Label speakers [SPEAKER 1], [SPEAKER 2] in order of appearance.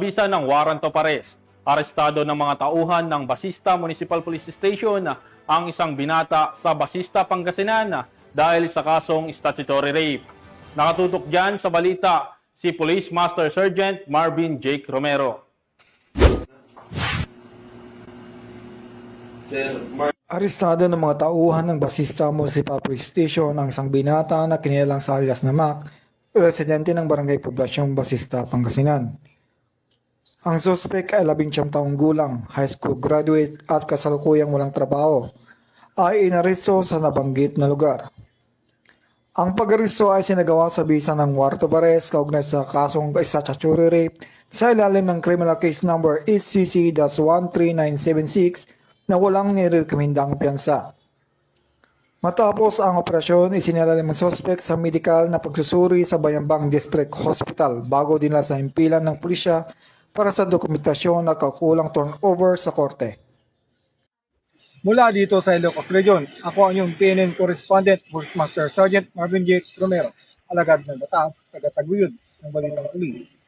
[SPEAKER 1] Bisa ng warrant of arrest, arestado ng mga tauhan ng Basista Municipal Police Station ang isang binata sa Basista, Pangasinan dahil sa kasong statutory rape. Nakatutok dyan sa balita si Police Master Sergeant Marvin Jake Romero.
[SPEAKER 2] Arestado ng mga tauhan ng Basista Municipal Police Station ang isang binata na kinilalang sa alias na Mac, residente ng Barangay Poblasyong Basista, Pangasinan. Ang suspek ay 19 taong gulang, high school graduate at kasalukuyang walang trabaho, ay inaresto sa nabanggit na lugar. Ang pag-aresto ay sinagawa sa bisa ng warrant of arrest kaugnay sa kasong statutory rape sa ilalim ng criminal case number SCC-13976 na walang nirekomendang piyansa. Matapos ang operasyon, isinalalim ang suspek sa medikal na pagsusuri sa Bayambang District Hospital bago dinala sa himpilan ng pulisya para sa dokumentasyon na kakulang turnover sa korte.
[SPEAKER 3] Mula dito sa Ilocos Region, ako ang iyong PNN Correspondent, Police Master Sergeant Marvin J. Romero, alagad ng batas, taga-taguyod ng Balitang Pulis.